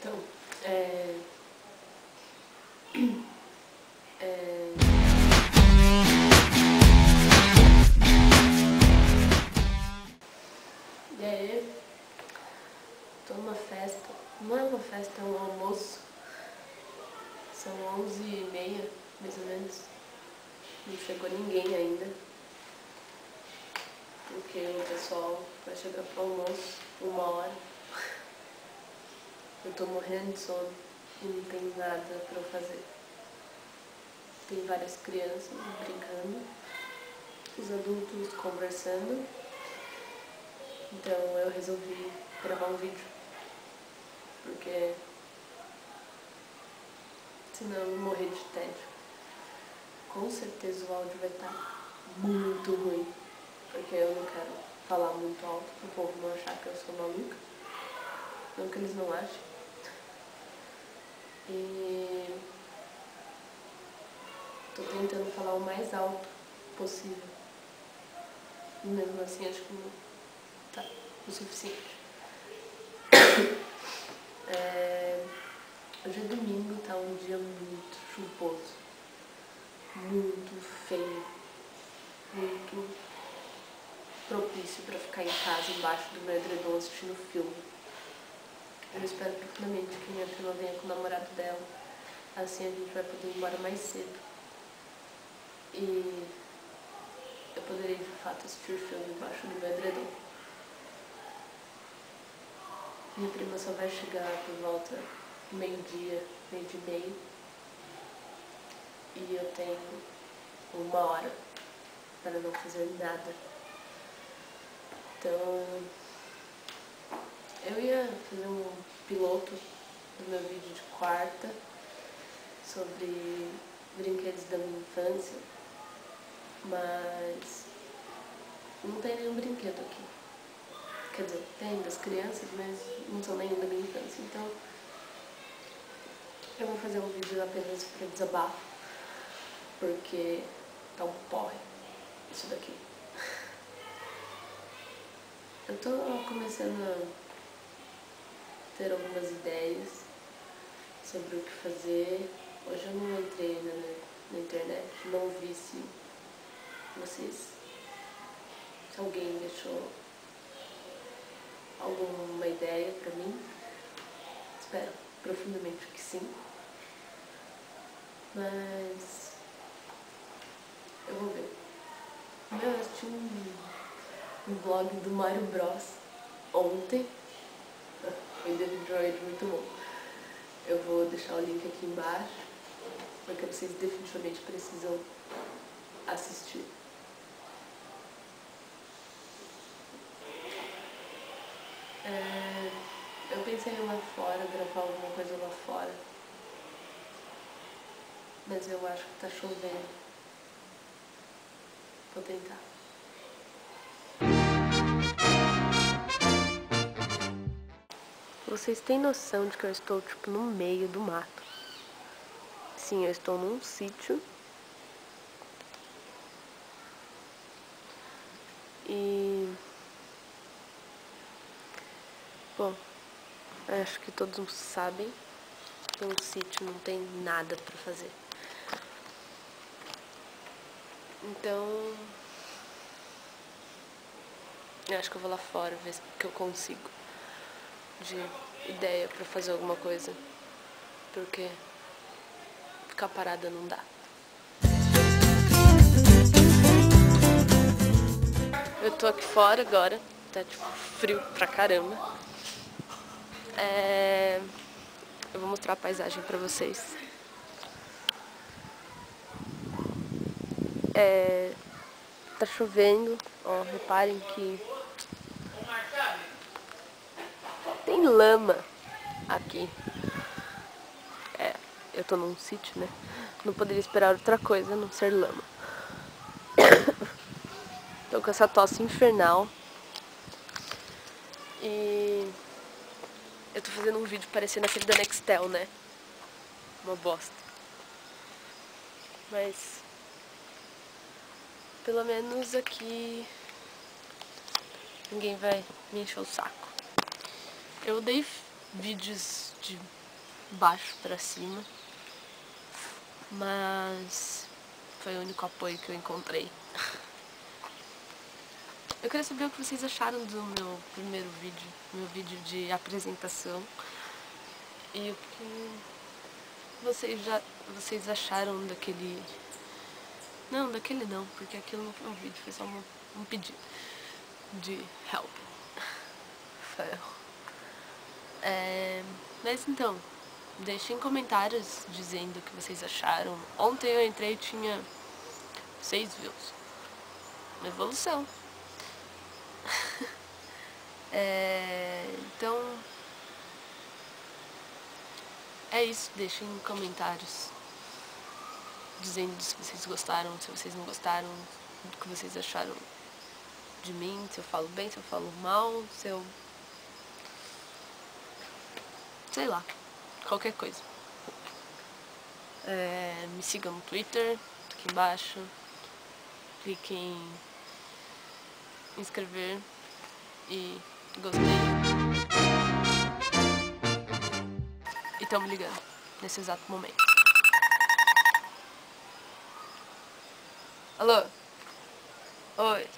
Então, e aí, tô numa festa, não é uma festa, é um almoço, são 11h30, mais ou menos, não chegou ninguém ainda, porque o pessoal vai chegar pro almoço 1h. Eu tô morrendo de sono e não tem nada pra eu fazer. Tem várias crianças brincando, os adultos conversando, então eu resolvi gravar um vídeo, porque senão eu vou morrer de tédio. Com certeza o áudio vai estar muito ruim, porque eu não quero falar muito alto pro povo não achar que eu sou maluca, não que eles não achem. E tô tentando falar o mais alto possível. E mesmo assim acho que não tá o suficiente. Hoje é domingo, tá um dia muito chuvoso, muito feio, muito propício pra ficar em casa embaixo do meu edredom assistindo filme. Eu espero profundamente que minha prima venha com o namorado dela, assim a gente vai poder ir embora mais cedo. E eu poderei de fato assistir filme embaixo do meu edredom. Minha prima só vai chegar por volta do meio-dia, meio-dia e meio. E eu tenho 1h para não fazer nada. Então, eu ia fazer um piloto do meu vídeo de quarta sobre brinquedos da minha infância, mas não tem nenhum brinquedo aqui. Quer dizer, tem das crianças, mas não são nenhum da minha infância. Então, eu vou fazer um vídeo apenas para desabafo, porque tá um porre isso daqui. Eu tô começando a ter algumas ideias sobre o que fazer. Hoje eu não entrei ainda na internet, não vi se alguém deixou alguma ideia pra mim. Espero profundamente que sim. Mas eu vou ver. Eu assisti um vlog do Mario Bros ontem. Foi David muito bom. Eu vou deixar o link aqui embaixo, porque vocês definitivamente precisam assistir. Eu pensei em ir lá fora, gravar alguma coisa lá fora, mas eu acho que tá chovendo. Vou tentar. Vocês têm noção de que eu estou, tipo, no meio do mato? Sim, eu estou num sítio. E... bom, acho que todos sabem que um sítio não tem nada pra fazer. Então... eu acho que eu vou lá fora ver o que eu consigo de ideia pra fazer alguma coisa, porque ficar parada não dá. Eu tô aqui fora agora, tá tipo frio pra caramba. Eu vou mostrar a paisagem pra vocês. Tá chovendo, ó, reparem que tem lama aqui. Eu tô num sítio, né? Não poderia esperar outra coisa a não ser lama. Tô com essa tosse infernal. E eu tô fazendo um vídeo parecendo aquele da Nextel, né? Uma bosta. Mas pelo menos aqui ninguém vai me encher o saco. Eu odeio vídeos de baixo pra cima, mas foi o único apoio que eu encontrei. Eu queria saber o que vocês acharam do meu primeiro vídeo, meu vídeo de apresentação, e o que vocês acharam daquele... Não, daquele não, porque aquilo não foi um vídeo, foi só um pedido de help. Mas então, deixem comentários dizendo o que vocês acharam. Ontem eu entrei e tinha 6 views. Uma evolução. Então, é isso. Deixem comentários dizendo se vocês gostaram, se vocês não gostaram, do que vocês acharam de mim, se eu falo bem, se eu falo mal, se eu... sei lá, qualquer coisa. Me sigam no Twitter, aqui embaixo. Cliquem em inscrever e gostei. E tão me ligando nesse exato momento. Alô? Oi.